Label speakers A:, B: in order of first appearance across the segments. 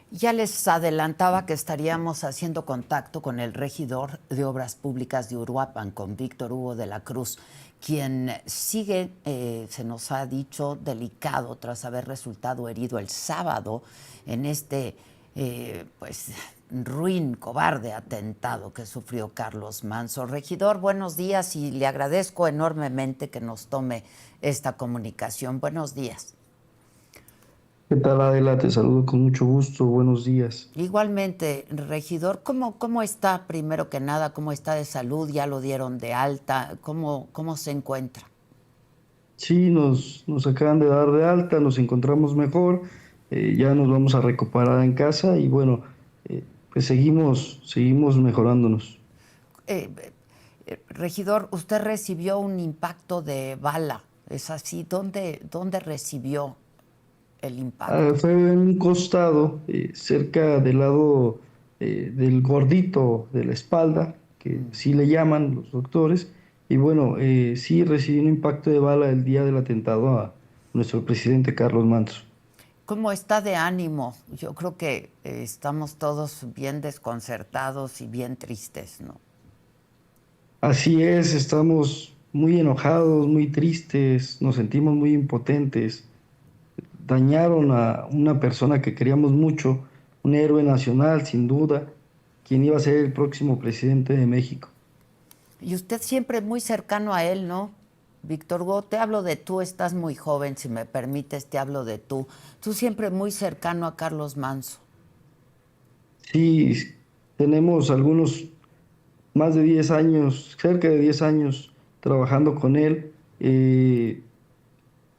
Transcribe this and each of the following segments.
A: Ya les adelantaba que estaríamos haciendo contacto con el regidor de Obras Públicas de Uruapan, con Víctor Hugo de la Cruz, quien sigue, se nos ha dicho, delicado tras haber resultado herido el sábado en este, pues, ruin, cobarde atentado que sufrió Carlos Manso. Regidor, buenos días y le agradezco enormemente que nos tome esta comunicación. Buenos días.
B: ¿Qué tal, Adela? Te saludo con mucho gusto. Buenos días.
A: Igualmente, regidor, ¿cómo está, primero que nada, cómo está de salud? ¿Ya lo dieron de alta? ¿Cómo se encuentra?
B: Sí, nos acaban de dar de alta, nos encontramos mejor, ya nos vamos a recuperar en casa y bueno, pues seguimos mejorándonos.
A: Eh, regidor, usted recibió un impacto de bala, ¿es así? ¿Dónde recibió el impacto?
B: Fue en un costado, cerca del lado del gordito de la espalda, que sí le llaman los doctores, y bueno, sí recibí un impacto de bala el día del atentado a nuestro presidente Carlos Manso.
A: ¿Cómo está de ánimo? Yo creo que estamos todos bien desconcertados y bien tristes, ¿no?
B: Así es, estamos muy enojados, muy tristes, nos sentimos muy impotentes. Dañaron a una persona que queríamos mucho, un héroe nacional, sin duda, quien iba a ser el próximo presidente de México.
A: Y usted siempre muy cercano a él, ¿no? Víctor Hugo, te hablo de tú, estás muy joven, si me permites, te hablo de tú. Tú siempre muy cercano a Carlos Manso.
B: Sí, tenemos algunos más de 10 años, cerca de 10 años trabajando con él.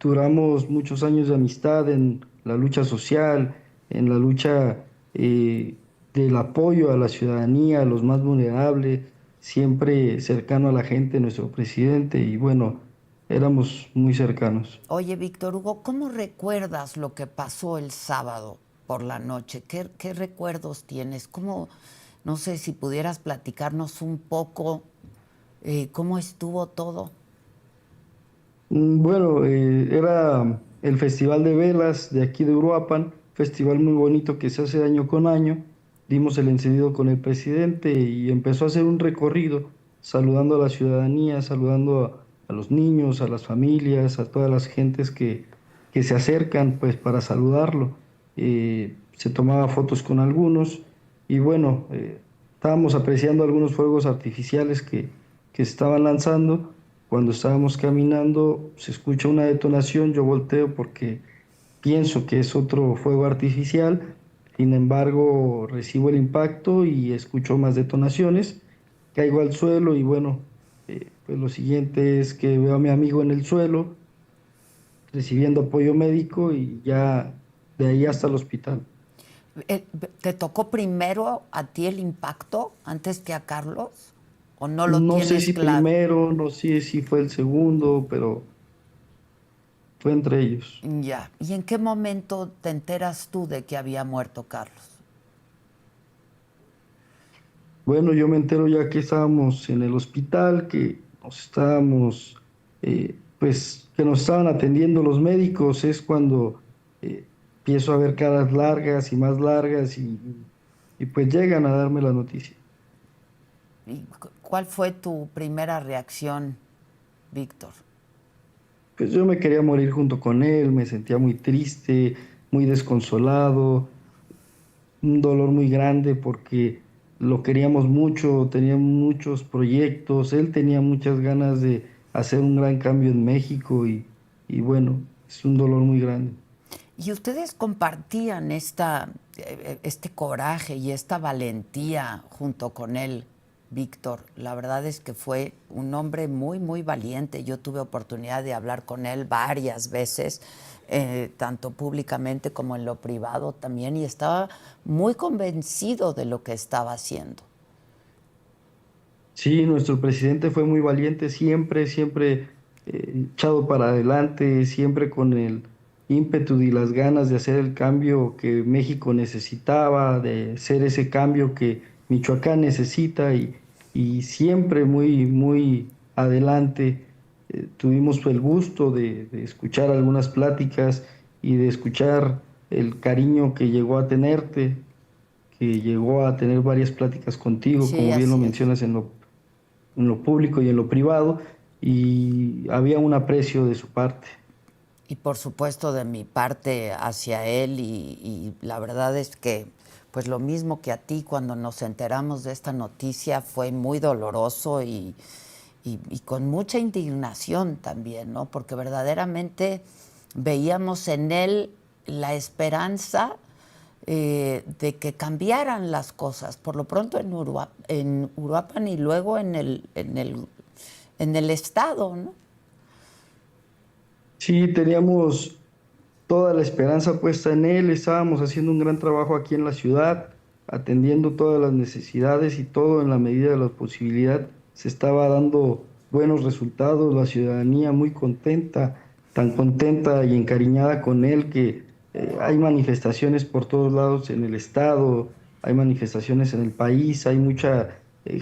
B: Duramos muchos años de amistad en la lucha social, en la lucha del apoyo a la ciudadanía, a los más vulnerables, siempre cercano a la gente, nuestro presidente, y bueno, éramos muy cercanos.
A: Oye, Víctor Hugo, ¿cómo recuerdas lo que pasó el sábado por la noche? ¿Qué recuerdos tienes? No sé si pudieras platicarnos un poco cómo estuvo todo?
B: Bueno, era el Festival de Velas de aquí de Uruapan, festival muy bonito que se hace año con año. Dimos el encendido con el presidente y empezó a hacer un recorrido saludando a la ciudadanía, saludando a los niños, a las familias, a todas las gentes que se acercan pues para saludarlo. Se tomaba fotos con algunos y bueno, estábamos apreciando algunos fuegos artificiales que se estaban lanzando. Cuando estábamos caminando, se escucha una detonación, yo volteo porque pienso que es otro fuego artificial, sin embargo, recibo el impacto y escucho más detonaciones, caigo al suelo y bueno, pues lo siguiente es que veo a mi amigo en el suelo, recibiendo apoyo médico y ya de ahí hasta el hospital.
A: Eh, ¿Te tocó primero a ti el impacto antes que a Carlos? ¿O no lo
B: No sé
A: tienes
B: si
A: claro?
B: primero, no sé si fue el segundo, pero fue entre ellos.
A: Ya. ¿Y en qué momento te enteras tú de que había muerto Carlos?
B: Bueno, yo me entero ya que estábamos en el hospital, que nos estábamos, pues, que nos estaban atendiendo los médicos, es cuando empiezo a ver caras largas y más largas y pues llegan a darme la noticia.
A: ¿Y cuál fue tu primera reacción, Víctor?
B: Pues yo me quería morir junto con él, me sentía muy triste, muy desconsolado, un dolor muy grande porque lo queríamos mucho, teníamos muchos proyectos, él tenía muchas ganas de hacer un gran cambio en México y bueno, es un dolor muy grande.
A: Y ustedes compartían este coraje y esta valentía junto con él, Víctor. La verdad es que fue un hombre muy, muy valiente. Yo tuve oportunidad de hablar con él varias veces, tanto públicamente como en lo privado también, y estaba muy convencido de lo que estaba haciendo.
B: Sí, nuestro presidente fue muy valiente, siempre echado para adelante, siempre con el ímpetu y las ganas de hacer el cambio que México necesitaba, de ser ese cambio que Michoacán necesita y siempre muy adelante. Tuvimos el gusto de escuchar algunas pláticas y de escuchar el cariño que llegó a tenerte, que llegó a tener varias pláticas contigo,
A: Sí,
B: como bien lo
A: así es.
B: mencionas en lo público y en lo privado, y había un aprecio de su parte.
A: Y por supuesto de mi parte hacia él y la verdad es que pues lo mismo que a ti cuando nos enteramos de esta noticia fue muy doloroso y con mucha indignación también, ¿no? Porque verdaderamente veíamos en él la esperanza de que cambiaran las cosas, por lo pronto en Uruapan y luego en el estado, ¿no?
B: Sí, teníamos toda la esperanza puesta en él, estábamos haciendo un gran trabajo aquí en la ciudad, atendiendo todas las necesidades y todo en la medida de la posibilidad. Se estaba dando buenos resultados, la ciudadanía muy contenta, tan contenta y encariñada con él que hay manifestaciones por todos lados en el estado, hay manifestaciones en el país, hay mucha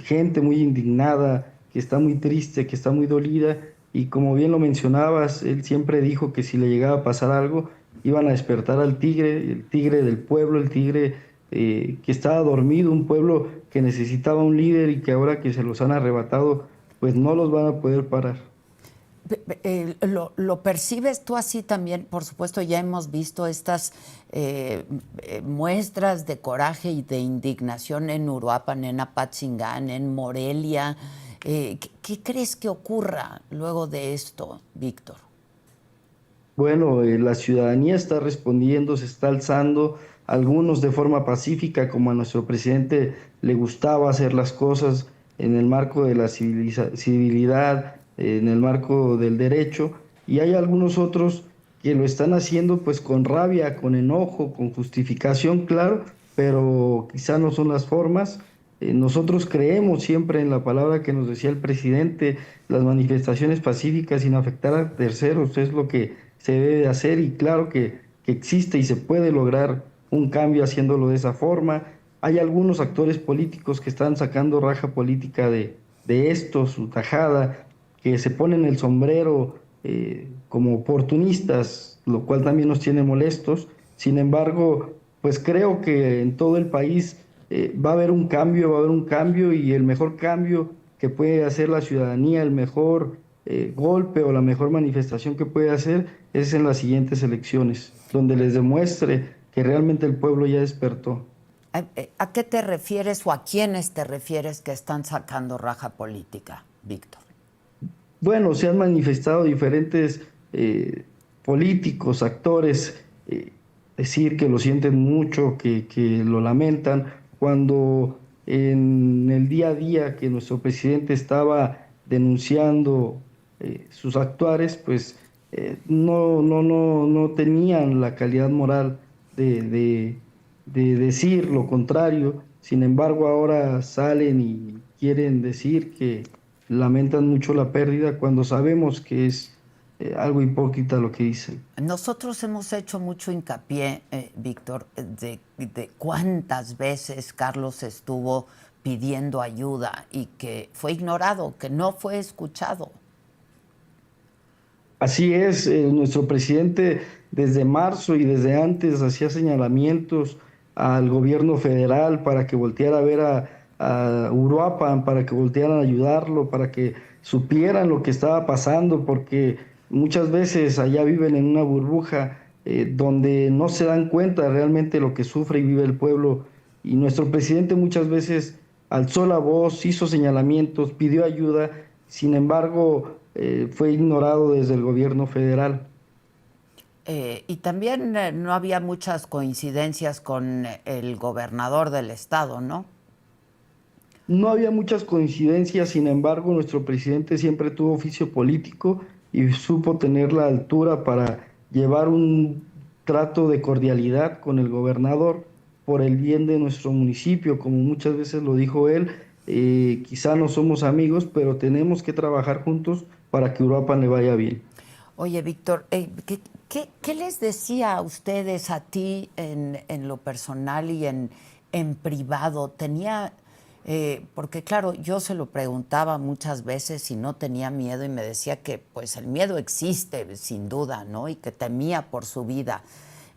B: gente muy indignada, que está muy triste, que está muy dolida. Y como bien lo mencionabas, él siempre dijo que si le llegaba a pasar algo, iban a despertar al tigre, el tigre del pueblo, el tigre que estaba dormido, un pueblo que necesitaba un líder y que ahora que se los han arrebatado, pues no los van a poder parar.
A: ¿Lo percibes tú así también? Por supuesto, ya hemos visto estas muestras de coraje y de indignación en Uruapan, en Apatzingán, en Morelia. ¿Qué crees que ocurra luego de esto, Víctor?
B: Bueno, la ciudadanía está respondiendo, se está alzando, algunos de forma pacífica, como a nuestro presidente le gustaba hacer las cosas en el marco de la civilidad, en el marco del derecho, y hay algunos otros que lo están haciendo pues con rabia, con enojo, con justificación, claro, pero quizá no son las formas. Nosotros creemos siempre en la palabra que nos decía el presidente, las manifestaciones pacíficas sin afectar a terceros, es lo que se debe de hacer y claro que existe y se puede lograr un cambio haciéndolo de esa forma. Hay algunos actores políticos que están sacando raja política de esto, su tajada, que se ponen el sombrero como oportunistas, lo cual también nos tiene molestos. Sin embargo, pues creo que en todo el país va a haber un cambio, va a haber un cambio y el mejor cambio que puede hacer la ciudadanía, el mejor golpe o la mejor manifestación que puede hacer es en las siguientes elecciones, donde les demuestre que realmente el pueblo ya despertó.
A: ¿A qué te refieres o a quiénes te refieres que están sacando raja política, Víctor?
B: Bueno, se han manifestado diferentes políticos, actores, decir que lo sienten mucho, que lo lamentan, cuando en el día a día que nuestro presidente estaba denunciando sus actuares, pues no tenían la calidad moral de decir lo contrario. Sin embargo, ahora salen y quieren decir que lamentan mucho la pérdida cuando sabemos que es algo hipócrita lo que dicen.
A: Nosotros hemos hecho mucho hincapié, Víctor, de cuántas veces Carlos estuvo pidiendo ayuda y que fue ignorado, que no fue escuchado.
B: Así es, nuestro presidente desde marzo y desde antes hacía señalamientos al gobierno federal para que volteara a ver a Uruapan, para que voltearan a ayudarlo, para que supieran lo que estaba pasando, porque muchas veces allá viven en una burbuja donde no se dan cuenta realmente lo que sufre y vive el pueblo. Y nuestro presidente muchas veces alzó la voz, hizo señalamientos, pidió ayuda, sin embargo fue ignorado desde el gobierno federal.
A: Y también no había muchas coincidencias con el gobernador del estado, ¿no?
B: No había muchas coincidencias, sin embargo, nuestro presidente siempre tuvo oficio político y supo tener la altura para llevar un trato de cordialidad con el gobernador por el bien de nuestro municipio, como muchas veces lo dijo él. Quizá no somos amigos, pero tenemos que trabajar juntos para que Uruapan le vaya bien.
A: Oye, Víctor, ¿qué les decía a ustedes, a ti, en lo personal y en privado? Porque claro, yo se lo preguntaba muchas veces y no tenía miedo y me decía que pues el miedo existe, sin duda, ¿no? Y que temía por su vida.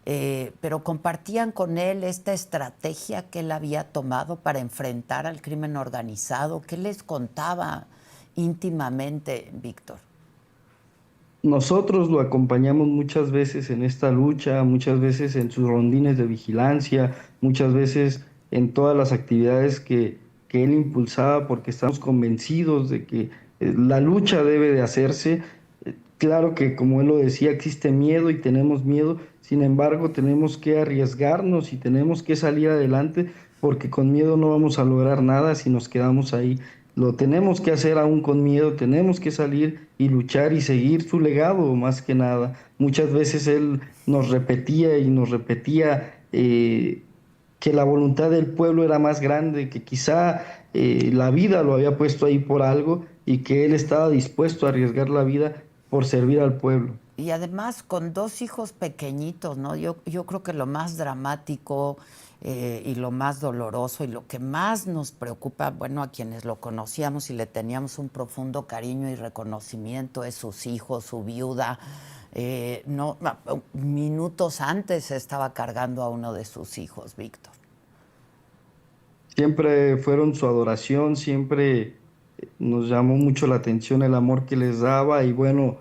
A: pero compartían con él esta estrategia que él había tomado para enfrentar al crimen organizado. ¿Qué les contaba íntimamente, Víctor?
B: Nosotros lo acompañamos muchas veces en esta lucha, muchas veces en sus rondines de vigilancia, muchas veces en todas las actividades que él impulsaba, porque estamos convencidos de que la lucha debe de hacerse. Claro que, como él lo decía, existe miedo y tenemos miedo, sin embargo, tenemos que arriesgarnos y tenemos que salir adelante, porque con miedo no vamos a lograr nada si nos quedamos ahí. Lo tenemos que hacer aún con miedo, tenemos que salir y luchar y seguir su legado más que nada. Muchas veces él nos repetía y nos repetía que la voluntad del pueblo era más grande, que quizá la vida lo había puesto ahí por algo y que él estaba dispuesto a arriesgar la vida por servir al pueblo.
A: Y además con dos hijos pequeñitos, ¿no? Yo creo que lo más dramático y lo más doloroso y lo que más nos preocupa, bueno, a quienes lo conocíamos y le teníamos un profundo cariño y reconocimiento es sus hijos, su viuda. No, minutos antes estaba cargando a uno de sus hijos, Víctor.
B: Siempre fueron su adoración, siempre nos llamó mucho la atención el amor que les daba y bueno,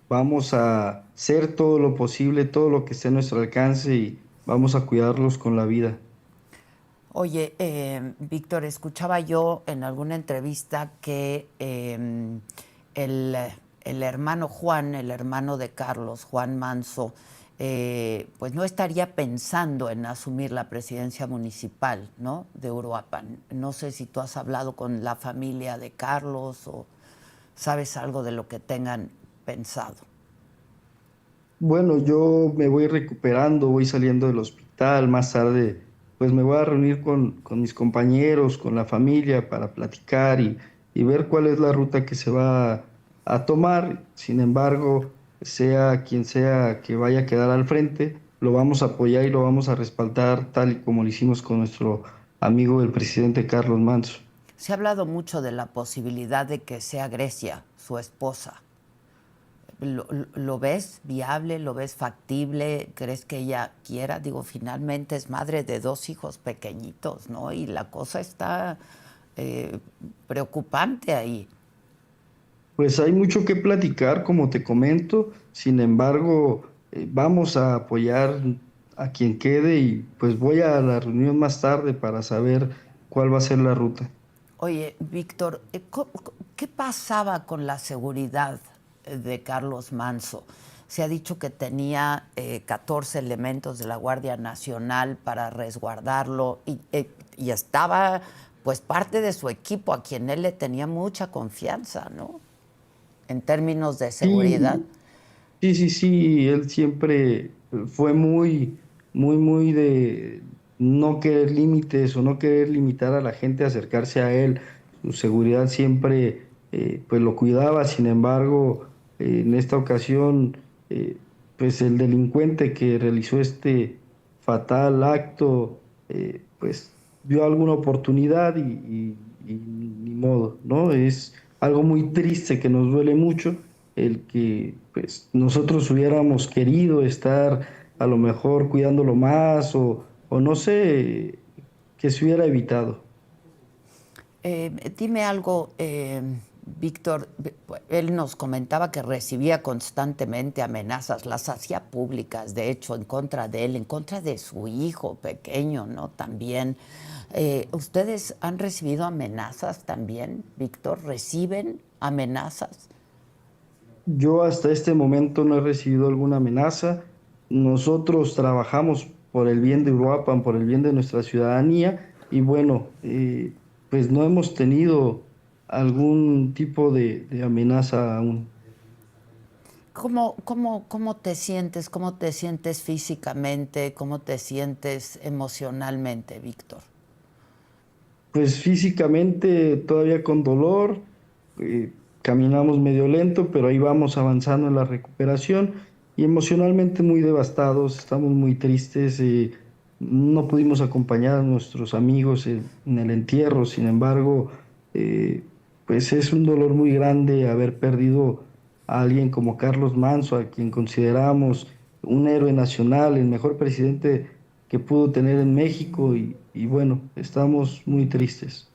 B: vamos a hacer todo lo posible, todo lo que esté a nuestro alcance y vamos a cuidarlos con la vida.
A: Oye, Víctor, escuchaba yo en alguna entrevista que el hermano Juan, el hermano de Carlos, Juan Manso, pues no estaría pensando en asumir la presidencia municipal, ¿no?, de Uruapan. No sé si tú has hablado con la familia de Carlos o sabes algo de lo que tengan pensado.
B: Bueno, yo me voy recuperando, voy saliendo del hospital, más tarde pues me voy a reunir con mis compañeros, con la familia para platicar y ver cuál es la ruta que se va a tomar. Sin embargo, sea quien sea que vaya a quedar al frente, lo vamos a apoyar y lo vamos a respaldar tal y como lo hicimos con nuestro amigo el presidente Carlos Manso.
A: Se ha hablado mucho de la posibilidad de que sea Grecia, su esposa. ¿Lo ves viable? ¿Lo ves factible? ¿Crees que ella quiera? Digo, finalmente es madre de dos hijos pequeñitos, ¿no? Y la cosa está preocupante ahí.
B: Pues hay mucho que platicar, como te comento, sin embargo, vamos a apoyar a quien quede y pues voy a la reunión más tarde para saber cuál va a ser la ruta.
A: Oye, Víctor, ¿qué pasaba con la seguridad de Carlos Manso? Se ha dicho que tenía 14 elementos de la Guardia Nacional para resguardarlo y estaba pues parte de su equipo a quien él le tenía mucha confianza, ¿no?, en términos de seguridad.
B: Sí, sí, él siempre fue muy de no querer límites o no querer limitar a la gente a acercarse a él. Su seguridad siempre pues lo cuidaba, sin embargo, en esta ocasión, pues el delincuente que realizó este fatal acto, pues vio alguna oportunidad y ni modo, ¿no? Es algo muy triste que nos duele mucho el que pues nosotros hubiéramos querido estar a lo mejor cuidándolo más o no sé, que se hubiera evitado.
A: Dime algo, Víctor. Él nos comentaba que recibía constantemente amenazas, las hacía públicas, de hecho, en contra de él, en contra de su hijo pequeño, ¿no? También. ¿Ustedes han recibido amenazas también, Víctor? ¿Reciben amenazas?
B: Yo hasta este momento no he recibido alguna amenaza. Nosotros trabajamos por el bien de Uruapan, por el bien de nuestra ciudadanía y bueno, pues no hemos tenido algún tipo de amenaza aún.
A: ¿Cómo te sientes? ¿Cómo te sientes físicamente? ¿Cómo te sientes emocionalmente, Víctor?
B: Pues físicamente todavía con dolor, caminamos medio lento, pero ahí vamos avanzando en la recuperación y emocionalmente muy devastados, estamos muy tristes, no pudimos acompañar a nuestros amigos en el entierro, sin embargo, eh, pues es un dolor muy grande haber perdido a alguien como Carlos Manso, a quien consideramos un héroe nacional, el mejor presidente que pudo tener en México y bueno, estamos muy tristes.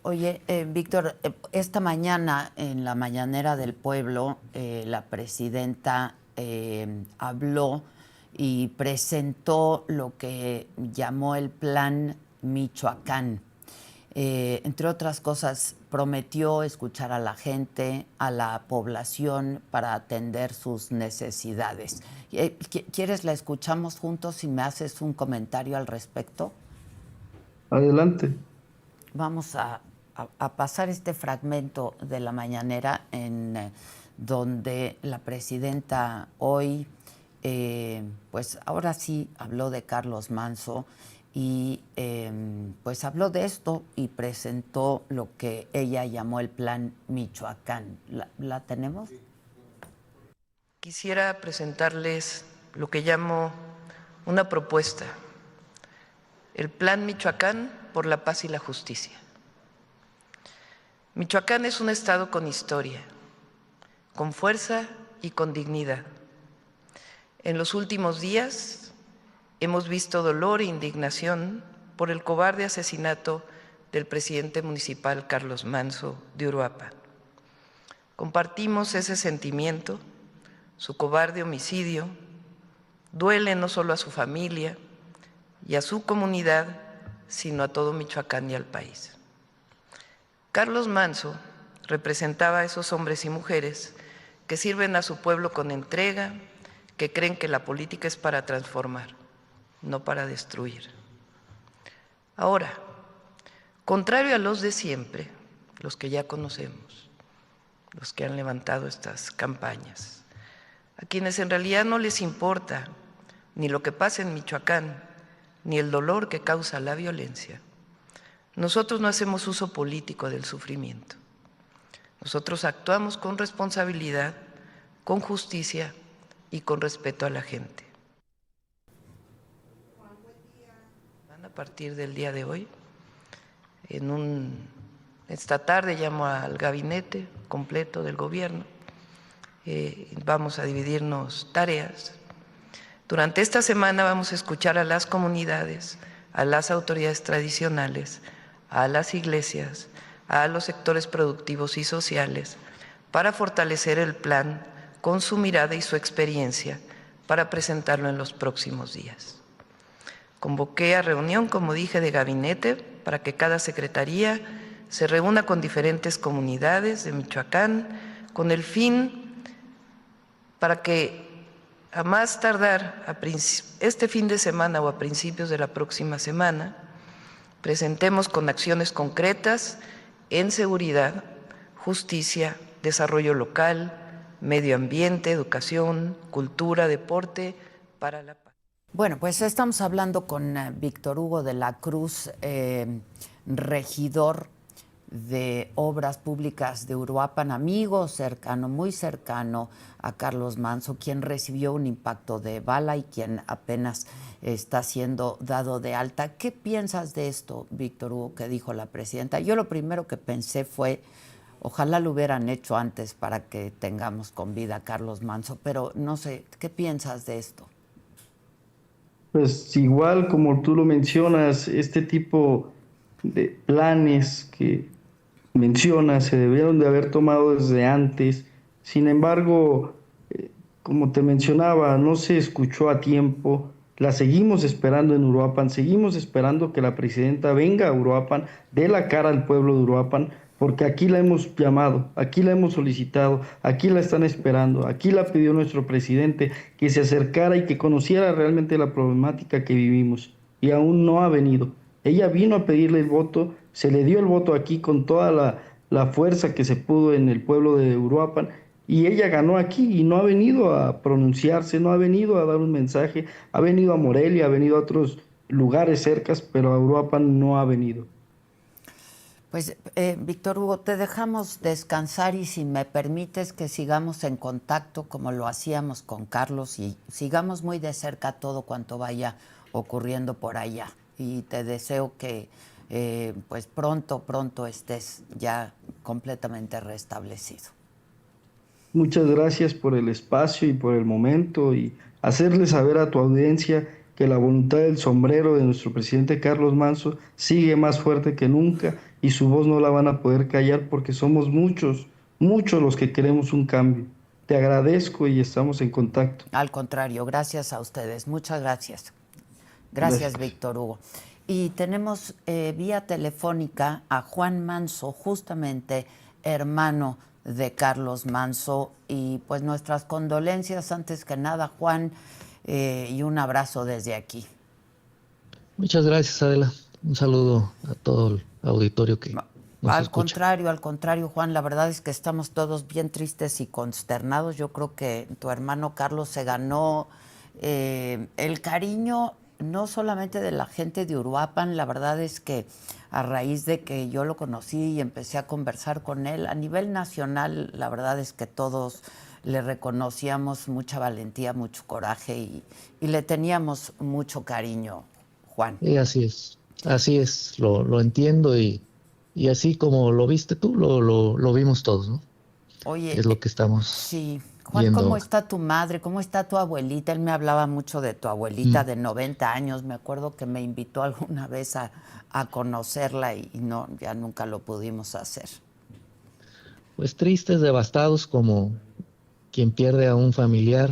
A: Oye, Víctor, esta mañana en la mañanera del pueblo, la presidenta habló y presentó lo que llamó el Plan Michoacán. Entre otras cosas, prometió escuchar a la gente, a la población para atender sus necesidades. ¿Quieres la escuchamos juntos y me haces un comentario al respecto?
B: Adelante.
A: Vamos a pasar este fragmento de la mañanera en donde la presidenta hoy, pues ahora sí habló de Carlos Manso y pues habló de esto y presentó lo que ella llamó el Plan Michoacán. ¿La tenemos?
C: Quisiera presentarles lo que llamo una propuesta, el Plan Michoacán por la paz y la justicia. Michoacán es un estado con historia, con fuerza y con dignidad. En los últimos días hemos visto dolor e indignación por el cobarde asesinato del presidente municipal Carlos Manso de Uruapan. Compartimos ese sentimiento. Su cobarde homicidio duele no solo a su familia y a su comunidad, sino a todo Michoacán y al país. Carlos Manso representaba a esos hombres y mujeres que sirven a su pueblo con entrega, que creen que la política es para transformar, no para destruir. Ahora, contrario a los de siempre, los que ya conocemos, los que han levantado estas campañas, a quienes en realidad no les importa ni lo que pasa en Michoacán, ni el dolor que causa la violencia, nosotros no hacemos uso político del sufrimiento. Nosotros actuamos con responsabilidad, con justicia y con respeto a la gente. A partir del día de hoy, esta tarde llamo al gabinete completo del gobierno. Vamos a dividirnos tareas. Durante esta semana vamos a escuchar a las comunidades, a las autoridades tradicionales, a las iglesias, a los sectores productivos y sociales, para fortalecer el plan con su mirada y su experiencia para presentarlo en los próximos días. Convoqué a reunión, como dije, de gabinete para que cada secretaría se reúna con diferentes comunidades de Michoacán con el fin para que a más tardar este fin de semana o a principios de la próxima semana presentemos con acciones concretas en seguridad, justicia, desarrollo local, medio ambiente, educación, cultura, deporte, para la paz.
A: Bueno, pues estamos hablando con Víctor Hugo de la Cruz, regidor de Obras Públicas de Uruapan, amigo cercano, muy cercano a Carlos Manso, quien recibió un impacto de bala y quien apenas está siendo dado de alta. ¿Qué piensas de esto, Víctor Hugo, que dijo la presidenta? Yo lo primero que pensé fue, ojalá lo hubieran hecho antes para que tengamos con vida a Carlos Manso, pero no sé, ¿qué piensas de esto?
B: Pues igual como tú lo mencionas, este tipo de planes que mencionas se debieron de haber tomado desde antes. Sin embargo, como te mencionaba, no se escuchó a tiempo. La seguimos esperando en Uruapan, seguimos esperando que la presidenta venga a Uruapan, dé la cara al pueblo de Uruapan, porque aquí la hemos llamado, aquí la hemos solicitado, aquí la están esperando, aquí la pidió nuestro presidente que se acercara y que conociera realmente la problemática que vivimos, y aún no ha venido. Ella vino a pedirle el voto, se le dio el voto aquí con toda la fuerza que se pudo en el pueblo de Uruapan, y ella ganó aquí y no ha venido a pronunciarse, no ha venido a dar un mensaje, ha venido a Morelia, ha venido a otros lugares cercas, pero a Uruapan no ha venido.
A: Pues, Víctor Hugo, te dejamos descansar y si me permites que sigamos en contacto como lo hacíamos con Carlos y sigamos muy de cerca todo cuanto vaya ocurriendo por allá. Y te deseo que pues pronto estés ya completamente restablecido.
B: Muchas gracias por el espacio y por el momento y hacerle saber a tu audiencia que la voluntad del sombrero de nuestro presidente Carlos Manso sigue más fuerte que nunca y su voz no la van a poder callar porque somos muchos, muchos los que queremos un cambio. Te agradezco y estamos en contacto.
A: Al contrario, gracias a ustedes. Muchas gracias. Gracias,
B: Gracias.
A: Víctor Hugo. Y tenemos vía telefónica a Juan Manso, justamente hermano de Carlos Manso. Y pues nuestras condolencias antes que nada, Juan, y un abrazo desde aquí.
D: Muchas gracias, Adela. Un saludo a todo el auditorio que nos escucha.
A: Al contrario, Juan, la verdad es que estamos todos bien tristes y consternados. Yo creo que tu hermano Carlos se ganó el cariño no solamente de la gente de Uruapan, la verdad es que a raíz de que yo lo conocí y empecé a conversar con él, a nivel nacional, la verdad es que todos le reconocíamos mucha valentía, mucho coraje y le teníamos mucho cariño, Juan.
D: Y así es, lo entiendo y así como lo viste tú, lo vimos todos, ¿no?
A: Oye,
D: Es lo que estamos
A: sí. Juan,
D: viendo
A: ¿cómo
D: ahora.
A: está tu madre? ¿Cómo está tu abuelita? Él me hablaba mucho de tu abuelita de 90 años. Me acuerdo que me invitó alguna vez a conocerla y no, ya nunca lo pudimos hacer.
D: Pues tristes, devastados, como quien pierde a un familiar,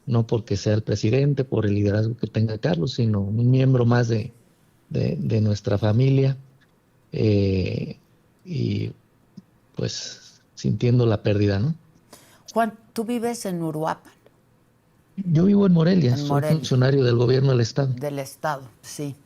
D: no porque sea el presidente, por el liderazgo que tenga Carlos, sino un miembro más de nuestra familia, y pues sintiendo la pérdida, ¿no?
A: Juan, tú vives en Uruapan,
D: Yo vivo en Morelia,
A: en
D: soy
A: Morelia,
D: funcionario del gobierno del estado.
A: del estado, sí.